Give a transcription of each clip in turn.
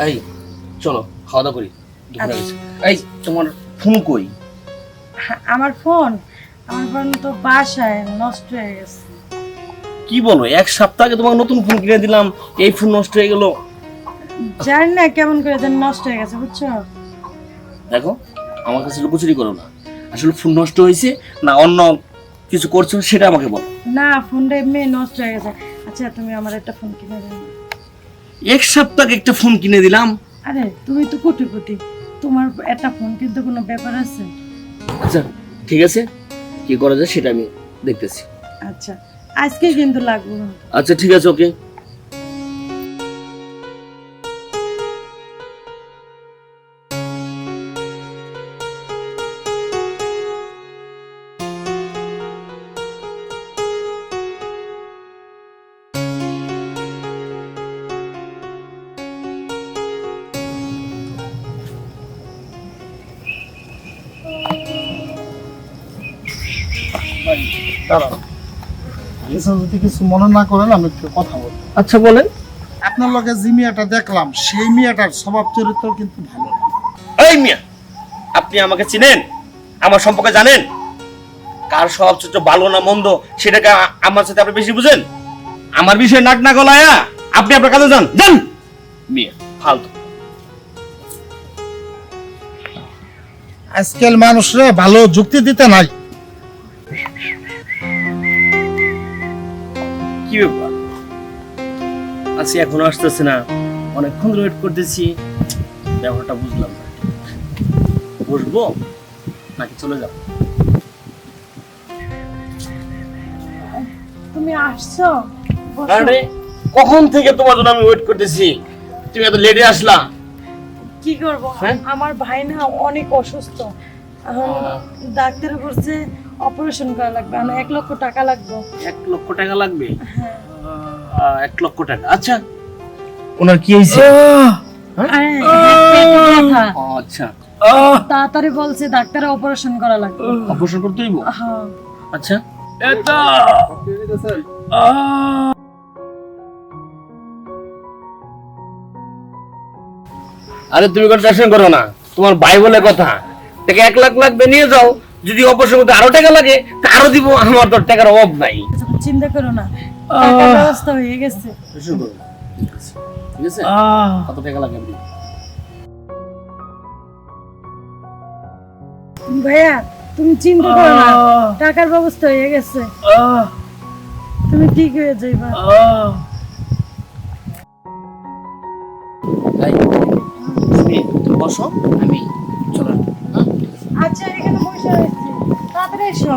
এই চলো খাওয়া দাওয়া করি, দুপুরে গেছে। এই তোমার ফোন কই? আমার ফোন তো বাসায় নষ্ট হয়ে গেছে। কি বলো, এক সপ্তাহ আগে তোমাকে নতুন ফোন কিনে দিলাম, এই ফোন নষ্ট হয়ে গেল। জানি না কেমন করে যেন নষ্ট হয়ে গেছে, বুঝছো? দেখো, আমার কাছে লুকোচুরি করো না, আসলে ফোন নষ্ট হয়েছে না অন্য কিছু করছো সেটা আমাকে বলো। না, ফোনটা এমনি নষ্ট হয়ে গেছে। আচ্ছা তুমি আমার একটা ফোন কিনে দেবে? এক সপ্তাহ আগে একটা ফোন কিনে দিলাম। আরে তুমি তো কোটিপতি, তোমার একটা ফোন কিন্তু কোনো ব্যাপার আছে? আচ্ছা ঠিক আছে, কি করা যায় সেটা আমি দেখতেছি। আচ্ছা আজকে কিন্তু লাগবে না। আচ্ছা ঠিক আছে, ওকে। যদি কিছু মনে না করেন আমি একটু কথা বলবো। আচ্ছা বলেন। আপনার লগে যে মিয়াটা দেখলাম সেই মিয়াটার স্বভাব চরিত্র কিন্তু ভালো না। এই মিয়া, আপনি আমাকে চিনেন? আমার সম্পর্কে জানেন? কার স্বভাব চরিত্র ভালো না মন্দ সেটাকে আমার সাথে আপনি বেশি বুঝেন? আমার বিষয়ে নাক না গলায়া আপনি আপনার কাছে যান যান। মিয়া ফালতু। আজকাল মানুষরা ভালো যুক্তি দিতে নাই। কি ব্যাপার, আজকে এখনো আসতেছে না, অনেকক্ষণ ধরে ওয়েট করতেছি, ব্যাপারটা বুঝলাম না। বসবো নাকি চলে যাবো? তুমি আসছো? বসো। আরে কখন থেকে তোমার জন্য আমি ওয়েট করতেছি, তুমি এত লেটে আসলা। কি করব, হ্যাঁ? আমার ভাই না অনেক অসুস্থ, এখন ডাক্তার বলছে অপারেশন করা লাগবে, 1 লক্ষ টাকা লাগবে। 1 লক্ষ টাকা লাগবে? হ্যাঁ। 1 লক্ষ টাকা, আচ্ছা ওনার কি হয়েছে? আরে, পেটে ব্যথা। আচ্ছা, তাড়াতাড়ি বলছে ডাক্তারে অপারেশন করা লাগবে। অপারেশন করতে হইব? হ্যাঁ। আচ্ছা আরে তুমি কোনো টেনশন করো না, তোমার ভাই বলে কথা, টাকা 1 লাখ লাগবে, নিয়ে যাও। যদি অপারেশন করতে আরো টাকা লাগে তা আরো দিব, আমার তো টাকার অভাব নাই। চিন্তা করো না, টাকার ব্যবস্থা হয়ে গেছে। টেনশন করো না, ঠিক আছে? ঠিক আছে, কত টাকা লাগে আপনি? ভাইয়া তুমি চিন্তা করো না, টাকার ব্যবস্থা হয়ে গেছে, তুমি ঠিক হয়ে যাইবা। তাই তুমি বসো, আমি চলে আসবো। আচ্ছা এখানে বসে রয়েছি, তাড়াতাড়ি এসো।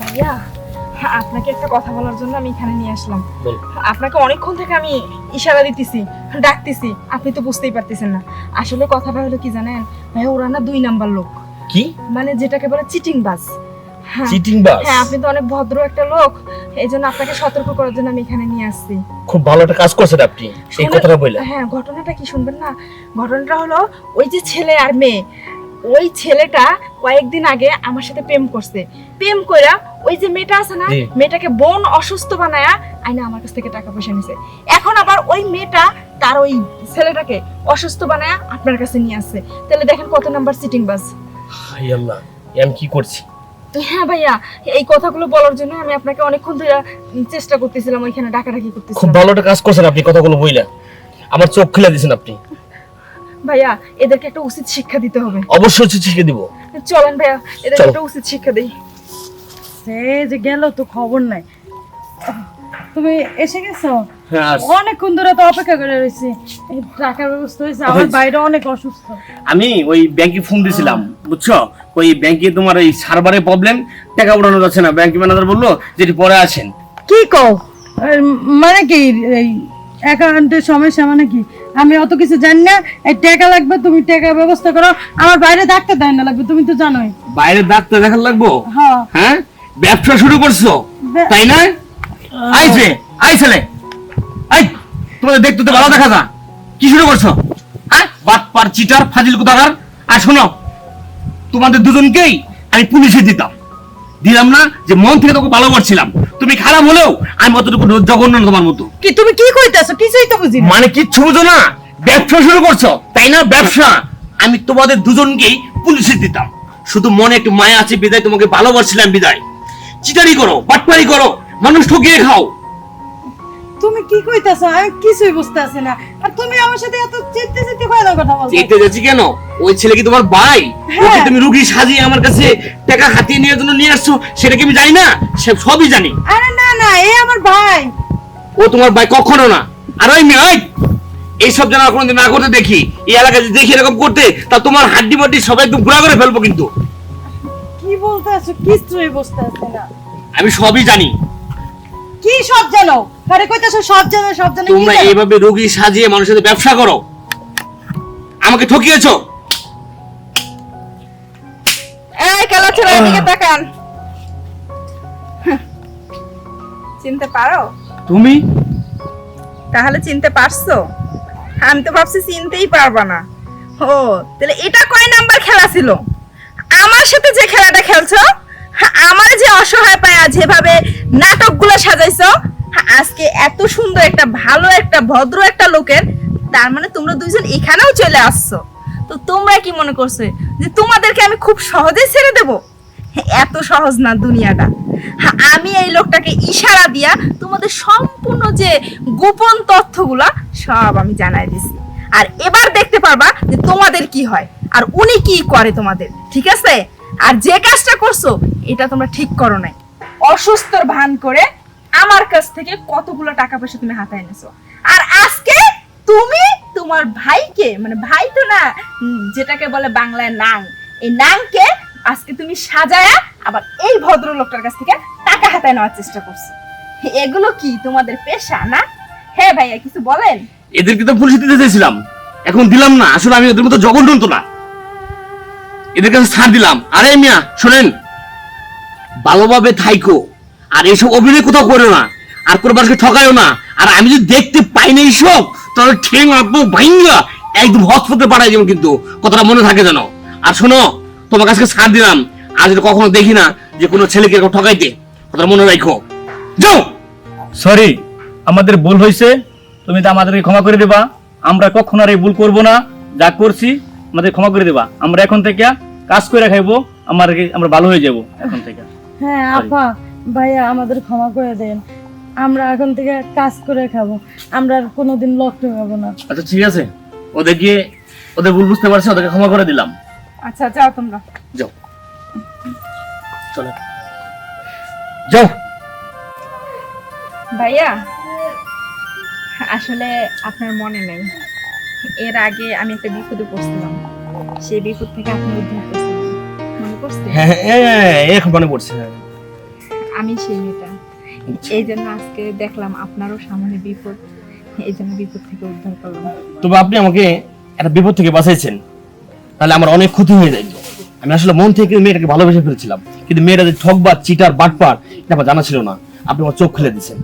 ভাইয়া, আপনাকে একটা কথা বলার জন্য আমি এখানে নিয়ে আসলাম। বল। আপনাকে অনেকক্ষণ থেকে আমি ইশারা দিতেছি, ডাকতেছি, আপনি তো বুঝতেই পারতেছেন না। আসলে কথাটা হলো কি জানেন ভাইয়া, ওরা না 2 নাম্বার লোক, কি মানে যেটাকে বলে চিটিং বাজ। হ্যাঁ চিটিং বাস? হ্যাঁ, আপনি তো অনেক ভদ্র একটা লোক, এই জন্য আপনাকে সতর্ক করার জন্য আমি এখানে নিয়ে আসছি। খুব ভালো একটা কাজ করছেন আপনি এই কথাটা বললেন। হ্যাঁ, ঘটনাটা কি শুনবেন না? ঘটনাটা হলো ওই যে ছেলে আর মেয়ে, ওই ছেলেটা কয়েকদিন আগে আমার সাথে প্রেম করছে, প্রেম কইরা ওই যে মেয়েটা আছে না, মেয়েটাকে বোন অসুস্থ বানায়া আইনা আমার কাছ থেকে টাকা পয়সা নিছে। এখন আবার ওই মেয়েটা তার ওই ছেলেটাকে অসুস্থ বানায়া আপনার কাছে নিয়ে আসছে। তাহলে দেখেন কত নাম্বার চিটিং বাজ। হায় আল্লাহ, আমি কি করছি? হ্যাঁ ভাইয়া, এই কথাগুলো বলার জন্য আমি আপনাকে অনেকক্ষণ ধরে চেষ্টা করতেছিলাম, ওইখানে ডাকাডাকি খুব করতেছিলাম। ভালো একটা কাজ করছেন আপনি, কথাগুলো বইলা আমার চোখ খুলে দিয়েছেন আপনি। ভাইয়া, এদেরকে একটা উচিত শিক্ষা দিতে হবে। অবশ্যই শিখে দিব। চলেন ভাইয়া, এদেরকে চলো। একটা উচিত শিক্ষা দেই। সে যে গেল তো খবর নাই। তুমি এসে গেছো? হ্যাঁ, আসছি। অনেকক্ষণ ধরে তো অপেক্ষা করে রয়েছি, এই টাকার ব্যবস্থা হয়েছে, আমার বাইরে অনেক অসুস্থ। আমি ওই ব্যাংকে ফোন দিয়েছিলাম, বুঝছো? ওই ব্যাংকে তোমার এই সার্ভারের প্রবলেম, টাকা উঠানো যাচ্ছে না। ব্যাংক ম্যানেজার বললো যেটি পরে আসেন। কি কও? মানে কি এই অ্যাকাউন্টের সমস্যা মানে কি? আমি অত কিছু জানি না, এই টাকা লাগবে, তুমি টাকার ব্যবস্থা করো। আমার বাইরে ডাক্তার দেয় না লাগবে, তুমি তো জানোই। বাইরে ডাক্তার দেখার লাগবো? হ্যাঁ। হ্যাঁ, ব্যবসা শুরু করছো তাই না? আইছে আই ছেলে, আই তোমাদের দেখতে তো ভালো দেখা যা, কি শুরু করছো? হ্যাঁ, বাটপার চিটার ফাজিল কোথাকার। আর শোনো, তোমাদের দুজনকেই আমি পুলিশে দিতাম, দিলাম না যে মন থেকে তোকে ভালোবাসছিলাম, তুমি খারাপ হলেও আমি অতটুকু জঘন্য না তোমার মতো। কি তুমি কি কইতাছো? কিছুই তো বুঝি না। মানে কিচ্ছু বুঝো না, ব্যবসা শুরু করছো তাই না? ব্যবসা আমি তোমাদের দুজনকেই পুলিশে দিতাম, শুধু মনে একটু মায়া আছে বিদায় তোমাকে ভালোবাসছিলাম বিদায়। চিটারি করো, বাটপারি করো, মানুষ ঠকিয়ে খাও। তুমি কি কইতাছো? আমি কিছুই বুঝতাছি না। আর তুমি আমার সাথে এত চিত্তে চিত্তে কয়লা কথা বলছো? চেতে যাচ্ছি কেন? ওই ছেলে কি তোমার ভাই? হ্যাঁ। ওকে তুমি রুগী সাজিয়ে আমার কাছে টাকা হাতিয়ে নেওয়ার জন্য নিয়ে আসছো, সেটা কি আমি জানি না? সবই জানি। আরে না না, এ আমার ভাই। ও তোমার ভাই কখনো না। আর ওই মেয়ে, ওই এইসব যেন আর কোনোদিন না করতে দেখি, এই এলাকায় যদি দেখি এরকম করতে, তা তোমার হাড্ডি মাড্ডি সব একদম গুঁড়া করে ফেলবো কিন্তু। কি বলতাছো? কিছুই বুঝতাছি না। আমি সবই জানি। কি সব জানো? আরে কইতাছো সব জানো, সব জানো কি তোমরা জানো? এইভাবে রোগী সাজিয়ে মানুষের সাথে ব্যবসা করো, আমাকে ঠকিয়েছো। এই কালা ছেলে এদিকে তাকান। চিনতে পারো? তুমি তাহলে চিনতে পারছো? আমি তো ভাবছি চিনতেই পারবা না। ও তাহলে এটা কয় নাম্বার খেলা ছিল? আমার সাথে যে খেলাটা খেলছো, আমার যে অসহায় পায়া যেভাবে নাটকগুলো সাজাইছো, আজকে এত সুন্দর একটা ভালো একটা ভদ্র একটা লোকের, তার মানে তোমরা দুইজন এখানেও চলে আসছো। তো তোমরা কি মনে করছো যে তোমাদেরকে আমি খুব সহজেই ছেড়ে দেব? এত সহজ না দুনিয়াটা। আমি এই লোকটাকে ইশারা দিয়া তোমাদের সম্পূর্ণ যে গোপন তথ্যগুলা সব আমি জানাই দিছি। আর এবার দেখতে পারবা যে তোমাদের কি হয় আর উনি কি করে তোমাদের, ঠিক আছে? আর যে কাজটা করছো এটা তোমরা ঠিক করো নাই। অসুস্থর ভান করে আমার কাছ থেকে কতগুলো টাকা পয়সা তুমি হাতে এনেছো, আর আজকে তুমি তোমার ভাইকে, মানে ভাই তো না, যেটাকে বলে বাংলায় নাং, এই নাংকে আজকে তুমি সাজায়া আবার এই ভদ্রলোকটার কাছ থেকে টাকা হাতায় নেওয়ার চেষ্টা করছো। এগুলো কি তোমাদের পেশা না? হ্যাঁ ভাইয়া, কিছু বলেন। এদেরকে তো পুলিশে দিতে চাইছিলাম, এখন দিলাম না। আসলে আমি ওদের মতো জঘন্য তো না, এদের কাছে ছাড় দিলাম। আরে মিয়া শোনেন, ভালোভাবে থাইকো, আর এইসব অভিনয় কোথাও করো না, আর কোনো মানুষকে ঠকায়ও না। আর আমি যদি দেখতে পাই না এইসব, তাহলে ঠেং আঁকবো ভাইঙ্গা একদম হসপিটালে পাঠাই যাবো, কিন্তু কথাটা মনে থাকে যেন। আর শোনো, তোমার কাছে ছাড় দিলাম, আর যদি কখনো দেখি না যে কোনো ছেলেকে এরকম ঠকাইতে, কথাটা মনে রাখো। যাও। সরি, আমাদের ভুল হয়েছে, তুমি তো আমাদেরকে ক্ষমা করে দেবা। আমরা কখনো আর এই ভুল করবো না, যা করছি আমাদের ক্ষমা করে দেবা। আমরা এখন থেকে কাজ করে খাইবো, আমরা ভালো হয়ে যাব এখন থেকে। হ্যাঁ আপা, ভাইয়া আমাদের ক্ষমা করে দেন। আমরা এখন থেকে কাজ করে খাবো, আমরা আর কোনোদিন লক্ষ্য হবো না। আচ্ছা ঠিক আছে, ওদেরকে ওদের ভুল বুঝতে পারছে, ওদেরকে ক্ষমা করে দিলাম। আচ্ছা যাও তোমরা। যাও, চলো যাও। ভাইয়া আসলে আপনার মনে নেই, এর আগে আমি একটা বিপদে পড়ছিলাম, সেই বিপদ থেকে আপনি উদ্ধার করছিলেন, মনে পড়ছে? হ্যাঁ, এখন মনে পড়ছে। আমি সেই মেয়েটা। এই জন্য আজকে দেখলাম আপনারও সামনে বিপদ, এই জন্য বিপদ থেকে উদ্ধার করলাম। তবে আপনি আমাকে একটা বিপদ থেকে বাঁচাইছেন, তাহলে আমার অনেক ক্ষতি হয়ে যায়। আমি আসলে মন থেকে মেয়েটাকে ভালোবেসে ফেলেছিলাম, কিন্তু মেয়েটা যে ঠকবাজ, চিটার, বাটপার, এটা আমার জানা ছিল না। আপনি আমার চোখ খুলে দিয়েছেন।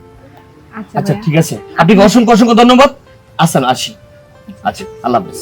আচ্ছা ভাইয়া, ঠিক আছে, আপনাকে অসংখ্য অসংখ্য ধন্যবাদ। আসেন, আসি। আচ্ছা, আল্লাহ হাফেজ।